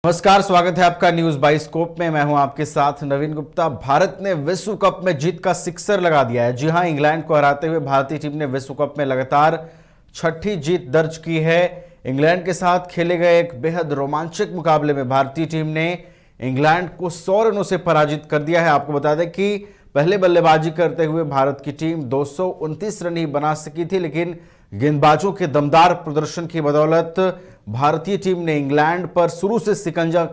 नमस्कार, स्वागत है आपका न्यूज बाइस्कोप में। मैं हूं आपके साथ नवीन गुप्ता। भारत ने विश्व कप में जीत का सिक्सर लगा दिया है। जी हां, इंग्लैंड को हराते हुए भारतीय टीम ने विश्व कप में लगातार छठी जीत दर्ज की है। इंग्लैंड के साथ खेले गए एक बेहद रोमांचक मुकाबले में भारतीय टीम ने इंग्लैंड को 100 रनों से पराजित कर दिया है। आपको बता दें कि पहले बल्लेबाजी करते हुए भारत की टीम 229 रन ही बना सकी थी, लेकिन गेंदबाजों के दमदार प्रदर्शन की बदौलत भारतीय टीम ने इंग्लैंड पर शुरू से शिकंजा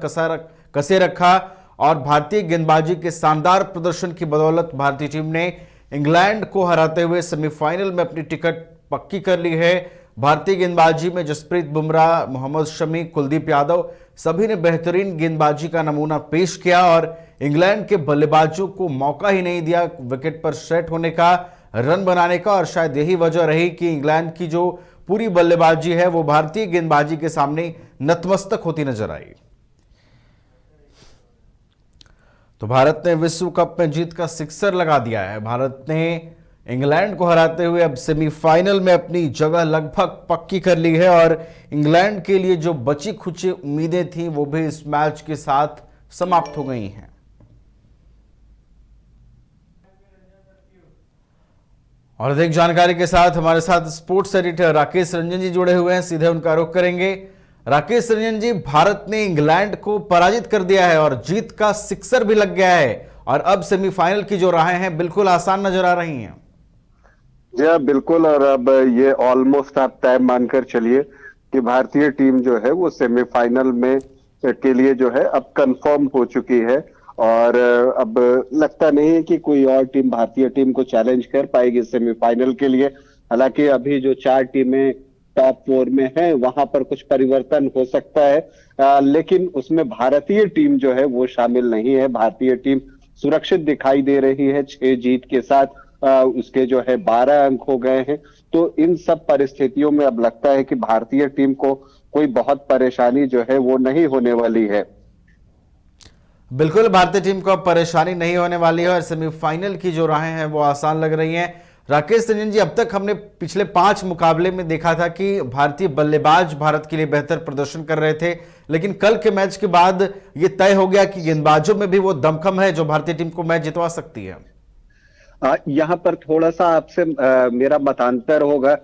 कसे रखा और भारतीय गेंदबाजी के शानदार प्रदर्शन की बदौलत भारतीय टीम ने इंग्लैंड को हराते हुए सेमीफाइनल में अपनी टिकट पक्की कर ली है। भारतीय गेंदबाजी में जसप्रीत बुमराह, मोहम्मद शमी, कुलदीप यादव सभी ने बेहतरीन गेंदबाजी का नमूना पेश किया और इंग्लैंड के बल्लेबाजों को मौका ही नहीं दिया विकेट पर सेट होने का, रन बनाने का। और शायद यही वजह रही कि इंग्लैंड की जो पूरी बल्लेबाजी है वो भारतीय गेंदबाजी के सामने नतमस्तक होती नजर आई। तो भारत ने विश्व कप में जीत का सिक्सर लगा दिया है। भारत ने इंग्लैंड को हराते हुए अब सेमीफाइनल में अपनी जगह लगभग पक्की कर ली है और इंग्लैंड के लिए जो बची खुची उम्मीदें थी वो भी इस मैच के साथ समाप्त हो गई हैं। और अधिक जानकारी के साथ हमारे साथ स्पोर्ट्स एडिटर राकेश रंजन जी जुड़े हुए हैं, सीधे उनका रुख करेंगे। राकेश रंजन जी, भारत ने इंग्लैंड को पराजित कर दिया है और जीत का सिक्सर भी लग गया है और अब सेमीफाइनल की जो राहें हैं बिल्कुल आसान नजर आ रही हैं। जी हाँ, बिल्कुल। और अब ये ऑलमोस्ट आप तय मानकर चलिए कि भारतीय टीम जो है वो सेमीफाइनल में के लिए जो है अब कंफर्म हो चुकी है और अब लगता नहीं है कि कोई और टीम भारतीय टीम को चैलेंज कर पाएगी सेमीफाइनल के लिए। हालांकि अभी जो 4 टीमें टॉप 4 में हैं वहां पर कुछ परिवर्तन हो सकता है, लेकिन उसमें भारतीय टीम जो है वो शामिल नहीं है। भारतीय टीम सुरक्षित दिखाई दे रही है 6 जीत के साथ। उसके जो है 12 अंक हो गए हैं। तो इन सब परिस्थितियों में अब लगता है कि भारतीय टीम को कोई बहुत परेशानी जो है वो नहीं होने वाली है। बिल्कुल, भारतीय टीम को अब परेशानी नहीं होने वाली है और सेमीफाइनल की जो राहें हैं वो आसान लग रही हैं। राकेश रंजन जी, अब तक हमने पिछले 5 मुकाबले में देखा था कि भारतीय बल्लेबाज भारत के लिए बेहतर प्रदर्शन कर रहे थे, लेकिन कल के मैच के बाद ये तय हो गया कि गेंदबाजों में भी वो दमखम है जो भारतीय टीम को मैच जितवा सकती है। यहाँ पर थोड़ा सा आपसे मेरा मतांतर होगा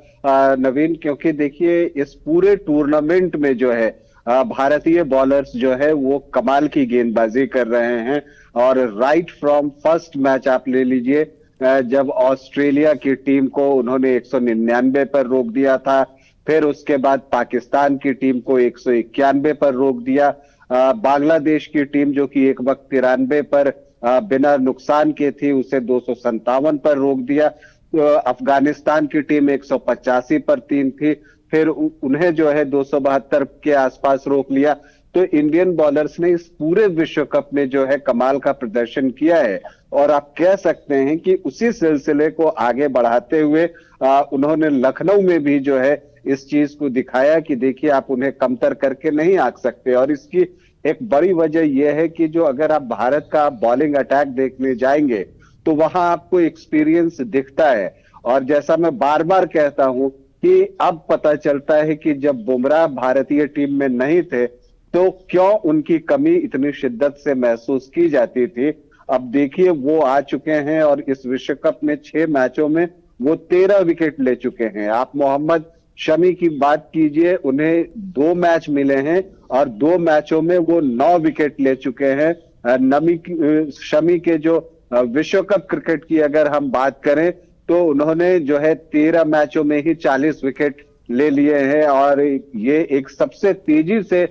नवीन, क्योंकि देखिए इस पूरे टूर्नामेंट में जो है भारतीय बॉलर्स जो है वो कमाल की गेंदबाजी कर रहे हैं। और राइट फ्रॉम फर्स्ट मैच आप ले लीजिए, जब ऑस्ट्रेलिया की टीम को उन्होंने 199 पर रोक दिया था, फिर उसके बाद पाकिस्तान की टीम को 191 पर रोक दिया, बांग्लादेश की टीम जो कि एक वक्त 93 पर बिना नुकसान के थी उसे 257 पर रोक दिया, अफगानिस्तान की टीम 185 पर 3 थी, फिर उन्हें जो है 272 के आसपास रोक लिया। तो इंडियन बॉलर्स ने इस पूरे विश्व कप में जो है कमाल का प्रदर्शन किया है और आप कह सकते हैं कि उसी सिलसिले को आगे बढ़ाते हुए उन्होंने लखनऊ में भी जो है इस चीज को दिखाया कि देखिए आप उन्हें कमतर करके नहीं आंक सकते। और इसकी एक बड़ी वजह यह है कि जो अगर आप भारत का बॉलिंग अटैक देखने जाएंगे तो वहां आपको एक्सपीरियंस दिखता है। और जैसा मैं बार बार कहता हूं कि अब पता चलता है कि जब बुमराह भारतीय टीम में नहीं थे तो क्यों उनकी कमी इतनी शिद्दत से महसूस की जाती थी। अब देखिए वो आ चुके हैं और इस विश्व कप में 6 मैचों में वो 13 विकेट ले चुके हैं। आप मोहम्मद शमी की बात कीजिए, उन्हें 2 मैच मिले हैं और 2 मैचों में वो 9 विकेट ले चुके हैं। शमी के जो विश्व कप क्रिकेट की अगर हम बात करें तो उन्होंने जो है 13 मैचों में ही 40 विकेट ले लिए हैं और ये एक सबसे तेजी से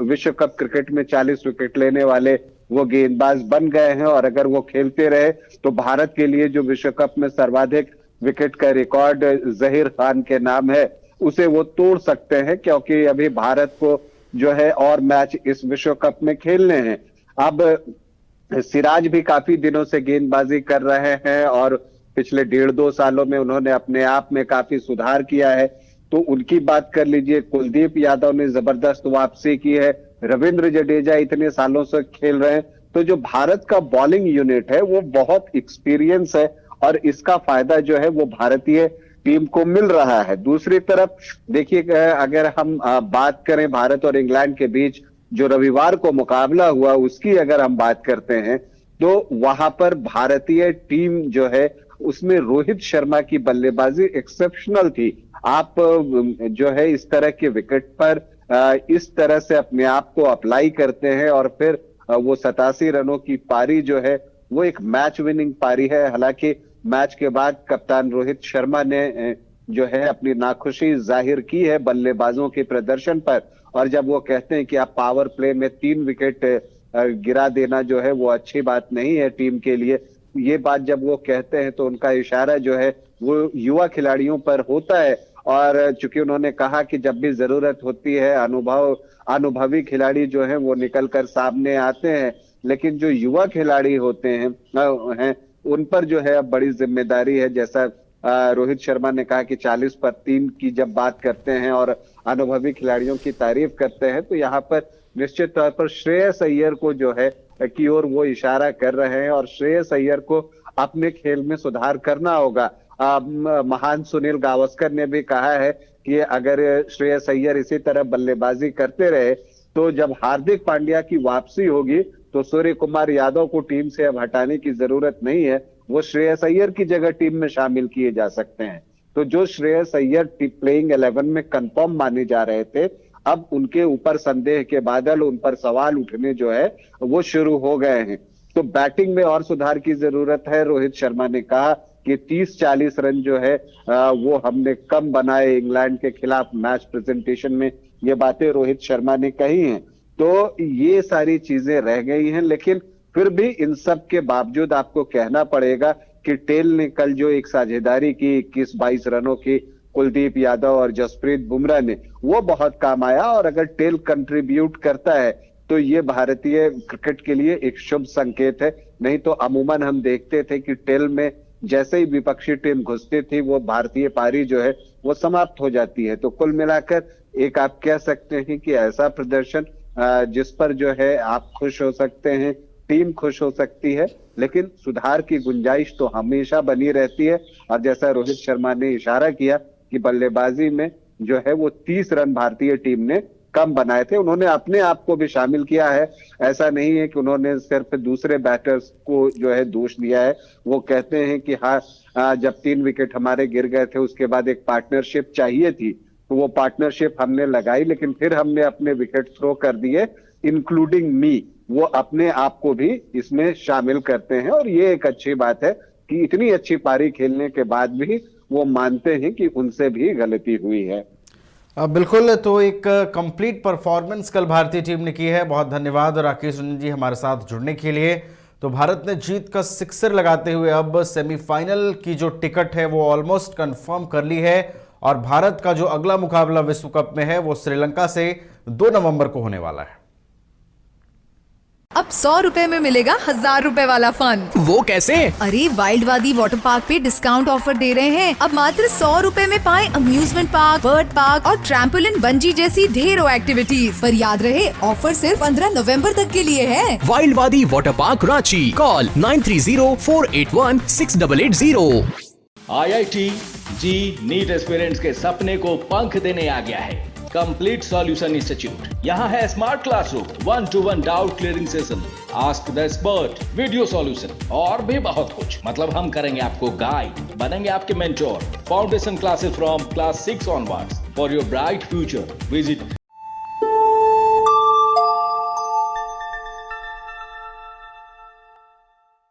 विश्व कप क्रिकेट में 40 विकेट लेने वाले वो गेंदबाज बन गए हैं। और अगर वो खेलते रहे तो भारत के लिए जो विश्व कप में सर्वाधिक विकेट का रिकॉर्ड जहीर खान के नाम है उसे वो तोड़ सकते हैं, क्योंकि अभी भारत को जो है और मैच इस विश्व कप में खेलने हैं। अब सिराज भी काफी दिनों से गेंदबाजी कर रहे हैं और पिछले 1.5-2 सालों में उन्होंने अपने आप में काफी सुधार किया है। तो उनकी बात कर लीजिए, कुलदीप यादव ने जबरदस्त वापसी की है, रविंद्र जडेजा इतने सालों से खेल रहे हैं। तो जो भारत का बॉलिंग यूनिट है वो बहुत एक्सपीरियंस है और इसका फायदा जो है वो भारतीय टीम को मिल रहा है। दूसरी तरफ देखिए, अगर हम बात करें भारत और इंग्लैंड के बीच जो रविवार को मुकाबला हुआ उसकी अगर हम बात करते हैं, तो वहां पर भारतीय टीम जो है उसमें रोहित शर्मा की बल्लेबाजी एक्सेप्शनल थी। आप जो है इस तरह के विकेट पर इस तरह से अपने आप को अप्लाई करते हैं और फिर वो 87 रनों की पारी जो है वो एक मैच विनिंग पारी है। हालांकि मैच के बाद कप्तान रोहित शर्मा ने जो है अपनी नाखुशी जाहिर की है बल्लेबाजों के प्रदर्शन पर, और जब वो कहते हैं कि आप पावर प्ले में 3 विकेट गिरा देना जो है वो अच्छी बात नहीं है टीम के लिए, ये बात जब वो कहते हैं तो उनका इशारा जो है वो युवा खिलाड़ियों पर होता है। और चूंकि उन्होंने कहा कि जब भी जरूरत होती है अनुभवी खिलाड़ी जो है वो निकल कर सामने आते हैं, लेकिन जो युवा खिलाड़ी होते हैं उन पर जो है अब बड़ी जिम्मेदारी है। जैसा रोहित शर्मा ने कहा कि 40 पर 3 की जब बात करते हैं और अनुभवी खिलाड़ियों की तारीफ करते हैं, तो यहाँ पर निश्चित तौर पर श्रेयस अय्यर को जो है की ओर वो इशारा कर रहे हैं, और श्रेयस अय्यर को अपने खेल में सुधार करना होगा। महान सुनील गावस्कर ने भी कहा है कि अगर श्रेयस अय्यर इसी तरह बल्लेबाजी करते रहे तो जब हार्दिक पांड्या की वापसी होगी तो सूर्य कुमार यादव को टीम से अब हटाने की जरूरत नहीं है, वो श्रेयस अय्यर की जगह टीम में शामिल किए जा सकते हैं। तो जो श्रेयस अय्यर प्लेइंग 11 में कंफर्म माने जा रहे थे, अब उनके ऊपर संदेह के बादल, उन पर सवाल उठने जो है वो शुरू हो गए हैं। तो बैटिंग में और सुधार की जरूरत है। रोहित शर्मा ने कहा कि 30-40 रन जो है वो हमने कम बनाए इंग्लैंड के खिलाफ मैच प्रेजेंटेशन में, ये बातें रोहित शर्मा ने कही हैं। तो ये सारी चीजें रह गई हैं, लेकिन फिर भी इन सब के बावजूद आपको कहना पड़ेगा कि टेल ने कल जो एक साझेदारी की 21-22 रनों की कुलदीप यादव और जसप्रीत बुमराह ने, वो बहुत काम आया। और अगर टेल कंट्रीब्यूट करता है तो ये भारतीय क्रिकेट के लिए एक शुभ संकेत है। नहीं तो अमूमन हम देखते थे कि टेल में जैसे ही विपक्षी टीम घुसती थी वो भारतीय पारी जो है वो समाप्त हो जाती है। तो कुल मिलाकर एक आप कह सकते हैं कि ऐसा प्रदर्शन जिस पर जो है आप खुश हो सकते हैं, टीम खुश हो सकती है, लेकिन सुधार की गुंजाइश तो हमेशा बनी रहती है। और जैसा रोहित शर्मा ने इशारा किया कि बल्लेबाजी में जो है वो 30 रन भारतीय टीम ने कम बनाए थे, उन्होंने अपने आप को भी शामिल किया है। ऐसा नहीं है कि उन्होंने सिर्फ दूसरे बैटर्स को जो है दोष दिया है। वो कहते हैं कि हाँ, जब 3 विकेट हमारे गिर गए थे उसके बाद एक पार्टनरशिप चाहिए थी, तो वो पार्टनरशिप हमने लगाई, लेकिन फिर हमने अपने विकेट थ्रो कर दिए, इंक्लूडिंग मी। वो अपने आप को भी इसमें शामिल करते हैं, और ये एक अच्छी बात है कि इतनी अच्छी पारी खेलने के बाद भी वो मानते हैं कि उनसे भी गलती हुई है। बिल्कुल, तो एक कंप्लीट परफॉर्मेंस कल भारतीय टीम ने की है। बहुत धन्यवाद राकेश रंजन जी हमारे साथ जुड़ने के लिए। तो भारत ने जीत का सिक्सर लगाते हुए अब सेमीफाइनल की जो टिकट है वो ऑलमोस्ट कंफर्म कर ली है, और भारत का जो अगला मुकाबला विश्व कप में है वो श्रीलंका से 2 नवंबर को होने वाला है। अब 100 रुपए में मिलेगा 1000 रुपए वाला फन। वो कैसे? अरे वाइल्डवादी वाटर पार्क पे डिस्काउंट ऑफर दे रहे हैं। अब मात्र 100 रुपए में पाएं अम्यूजमेंट पार्क, बर्ड पार्क और ट्रैम्पोलिन बंजी जैसी ढेरों एक्टिविटीज। पर याद रहे, ऑफर सिर्फ 15 नवंबर तक के लिए है। वाइल्डवादी water park Ranchi, call 9304816880। IIT JEE NEET aspirants के सपने को पंख देने आ गया है कंप्लीट सॉल्यूशन इंस्टीट्यूट। यहाँ है smart classroom, 1-to-1 doubt clearing session, ask the expert, video solution और भी बहुत कुछ। मतलब हम करेंगे आपको गाइड, बनेंगे आपके mentor. Foundation classes from class 6 onwards for your bright future. Visit